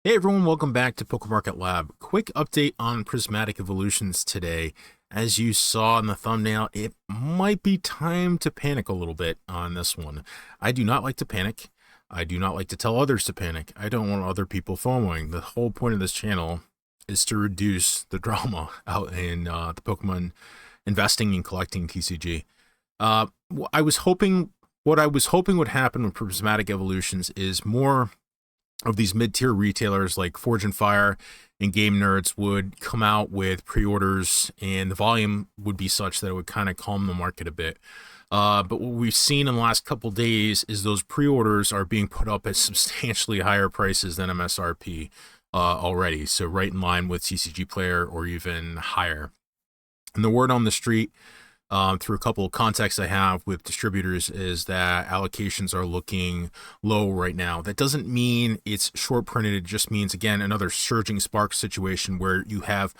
Hey everyone, welcome back to PokeMarketLab. Quick update on Prismatic evolutions today. As you saw in the thumbnail, it might be time to panic a little bit on this one. I do not like to panic. I do not like to tell others to panic. I don't want other people FOMOing. The whole point of this channel is to reduce the drama out in the Pokemon investing and collecting TCG. Uh, I was hoping, what I was hoping would happen with Prismatic evolutions is more of these mid-tier retailers like Forge and Fire and Game Nerds would come out with pre-orders, and the volume would be such that it would kind of calm the market a bit. But what we've seen in the last couple days is those pre-orders are being put up at substantially higher prices than MSRP already. So right in line with TCG Player or even higher. And the word on the street, through a couple of contacts I have with distributors, is that allocations are looking low right now. That doesn't mean it's short printed. It just means, again, another surging spark situation where you have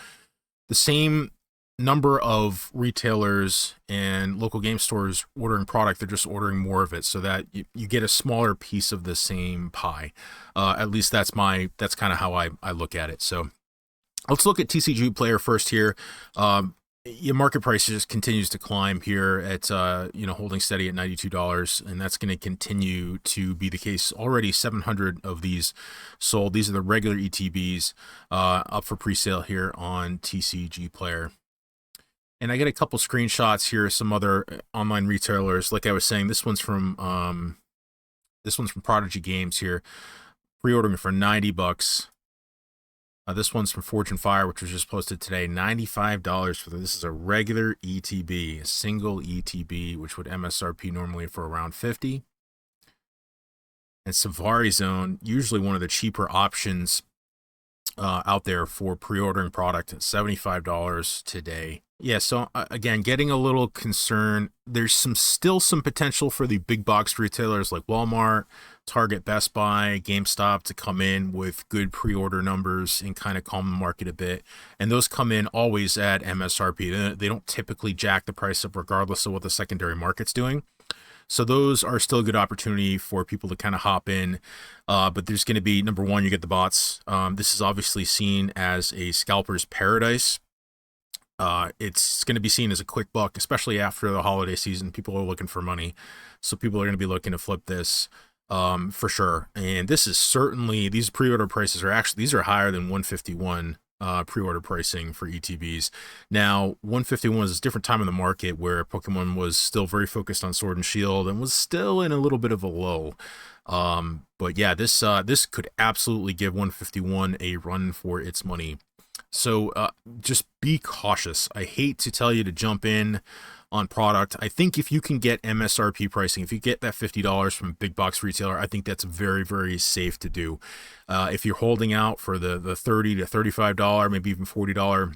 the same number of retailers and local game stores ordering product. They're just ordering more of it so that you get a smaller piece of the same pie. At least that's kind of how I look at it. So let's look at TCG Player first here. Your market price just continues to climb here at holding steady at $92, and that's going to continue to be the case. Already 700 of these sold. These are the regular ETBs up for pre-sale here on TCG Player. And I get a couple screenshots here, some other online retailers. Like I was saying, this one's from Prodigy Games here, pre-ordering for $90. This one's from Forge and Fire, which was just posted today. $95 for this. Is a regular ETB, a single ETB, which would MSRP normally for around $50. And Safari Zone, usually one of the cheaper options out there for pre-ordering product, at $75 today. Yeah, so again, getting a little concerned. There's still some potential for the big box retailers like Walmart, Target, Best Buy, GameStop to come in with good pre-order numbers and kind of calm the market a bit. And those come in always at MSRP. They don't typically jack the price up regardless of what the secondary market's doing. So those are still a good opportunity for people to kind of hop in. But there's going to be, number one, you get the bots. This is obviously seen as a scalper's paradise. It's going to be seen as a quick buck, especially after the holiday season. People are looking for money. So people are going to be looking to flip this for sure. And this is certainly, these pre-order prices are actually, these are higher than 151 pre-order pricing for ETBs. Now, 151 was a different time in the market where Pokemon was still very focused on Sword and Shield and was still in a little bit of a low. But yeah, this could absolutely give 151 a run for its money. So just be cautious. I hate to tell you to jump in on product. I think if you can get MSRP pricing, if you get that $50 from a big box retailer, I think that's very, very safe to do. If you're holding out for the $30 to $35, maybe even $40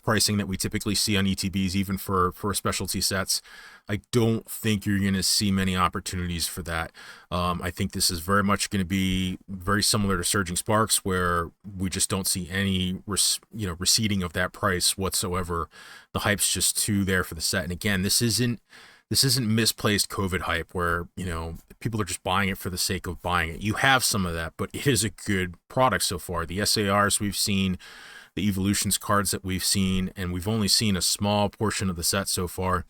pricing that we typically see on ETBs, even for specialty sets, I don't think you're going to see many opportunities for that. I think this is very much going to be very similar to Surging Sparks, where we just don't see any receding of that price whatsoever. The hype's just too there for the set. And again, this isn't misplaced COVID hype where people are just buying it for the sake of buying it. You have some of that, but it is a good product so far. The SARs we've seen, the evolutions cards that we've seen, and we've only seen a small portion of the set so far.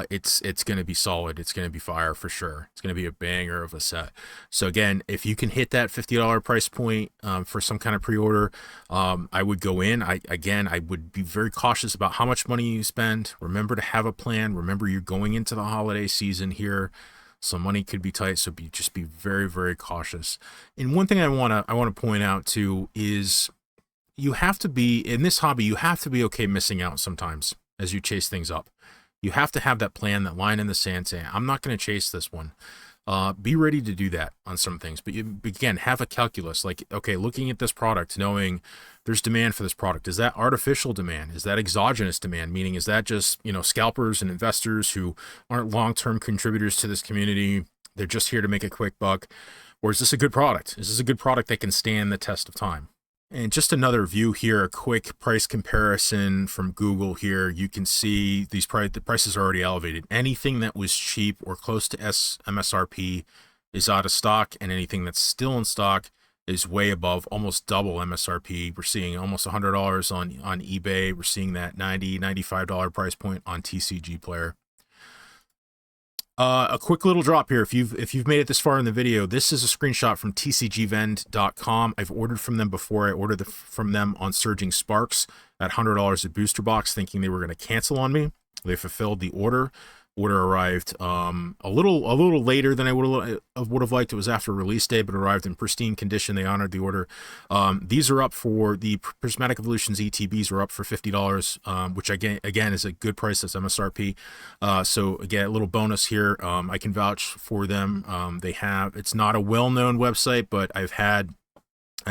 It's going to be solid. It's going to be fire for sure. It's going to be a banger of a set. So again, if you can hit that $50 price point for some kind of pre-order, I would go in. I would be very cautious about how much money you spend. Remember to have a plan. Remember, you're going into the holiday season here, so money could be tight. So just be very, very cautious. And one thing I want to point out too is, you have to be, in this hobby, you have to be okay missing out sometimes as you chase things up. You have to have that plan, that line in the sand saying, I'm not going to chase this one. Be ready to do that on some things. But again, have a calculus. Like, okay, looking at this product, knowing there's demand for this product. Is that artificial demand? Is that exogenous demand? Meaning, is that just, scalpers and investors who aren't long-term contributors to this community? They're just here to make a quick buck. Or is this a good product? Is this a good product that can stand the test of time? And just another view here, a quick price comparison from Google here. You can see the prices are already elevated. Anything that was cheap or close to MSRP is out of stock, and anything that's still in stock is way above, almost double MSRP. We're seeing almost $100 on eBay. We're seeing that $95 price point on TCG Player. A quick little drop here. If you've made it this far in the video, this is a screenshot from tcgvend.com. I've ordered from them before. I ordered from them on Surging Sparks at $100 a booster box, thinking they were going to cancel on me. They fulfilled the order. Order arrived a little later than I would have liked. It was after release day, but arrived in pristine condition. They honored the order. These are up for the Prismatic Evolutions ETBs are up for $50, which again is a good price. That's MSRP. So again, a little bonus here. I can vouch for them. It's not a well-known website, but I have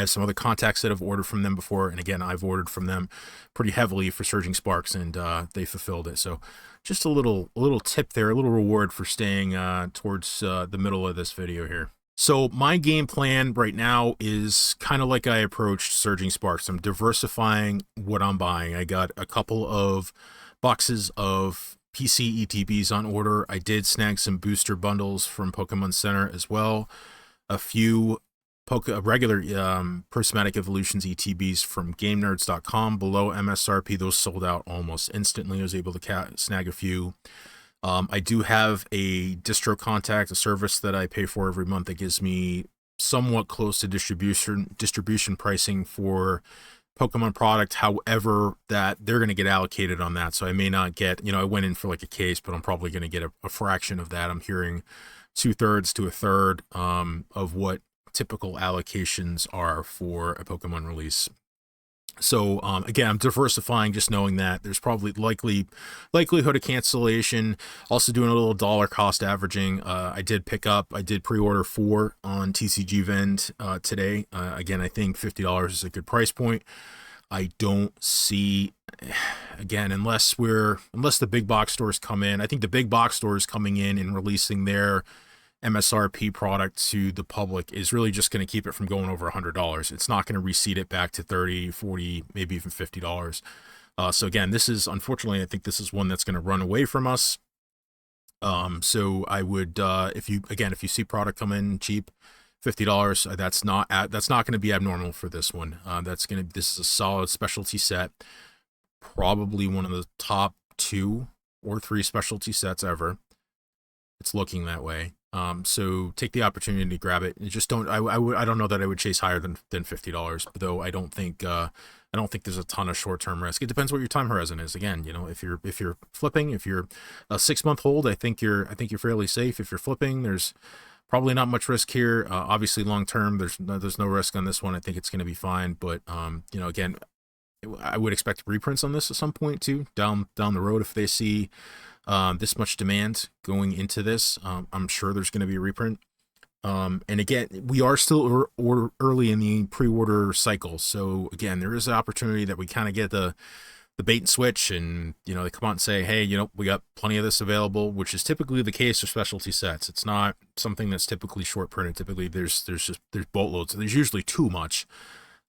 some other contacts that have ordered from them before, and again, I've ordered from them pretty heavily for Surging Sparks, and they fulfilled it. So just a little tip there, a little reward for staying towards the middle of this video here. So my game plan right now is kind of like I approached Surging Sparks. I'm diversifying what I'm buying. I got a couple of boxes of PC ETBs on order. I did snag some booster bundles from Pokemon Center as well. A few regular Prismatic Evolutions ETBs from GameNerds.com below MSRP. Those sold out almost instantly. I was able to snag a few. I do have a distro contact, a service that I pay for every month that gives me somewhat close to distribution pricing for Pokemon product. However, that they're going to get allocated on that. So I may not get, I went in for like a case, but I'm probably going to get a fraction of that. I'm hearing 2/3 to 1/3 of what typical allocations are for a Pokemon release. So again, I'm diversifying, just knowing that there's probably likelihood of cancellation. Also doing a little dollar cost averaging. I did pre-order 4 on TCG Vend today. Again, I think $50 is a good price point. I don't see, again, unless the big box stores come in. I think the big box stores coming in and releasing their MSRP product to the public is really just going to keep it from going over $100. It's not going to reseed it back to $30, $40, maybe even $50. So again, unfortunately, I think this is one that's going to run away from us. So I would, if you see product come in cheap, $50, that's not going to be abnormal for this one. This is a solid specialty set, probably one of the top 2 or 3 specialty sets ever. It's looking that way. So take the opportunity to grab it. And just don't. I don't know that I would chase higher than $50. Though I don't think there's a ton of short-term risk. It depends what your time horizon is. Again, if you're flipping, if you're a 6-month hold, I think you're fairly safe. If you're flipping, there's probably not much risk here. Obviously, long term, there's no risk on this one. I think it's going to be fine. But again, I would expect reprints on this at some point too, down the road if they see this much demand going into this. I'm sure there's going to be a reprint. And again, we are still early in the pre-order cycle. So again, there is an opportunity that we kind of get the bait and switch, and they come out and say, hey, we got plenty of this available, which is typically the case for specialty sets. It's not something that's typically short printed. Typically there's boatloads. There's usually too much.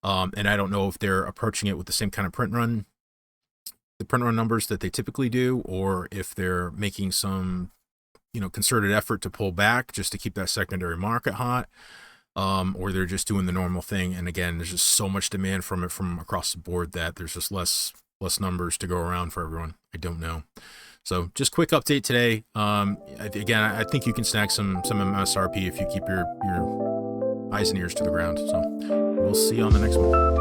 And I don't know if they're approaching it with the same kind of print run numbers that they typically do, or if they're making some, concerted effort to pull back just to keep that secondary market hot, or they're just doing the normal thing. And again, there's just so much demand from across the board that there's just less numbers to go around for everyone. I don't know. So just quick update today. Again, I think you can snag some MSRP if you keep your eyes and ears to the ground. So we'll see you on the next one.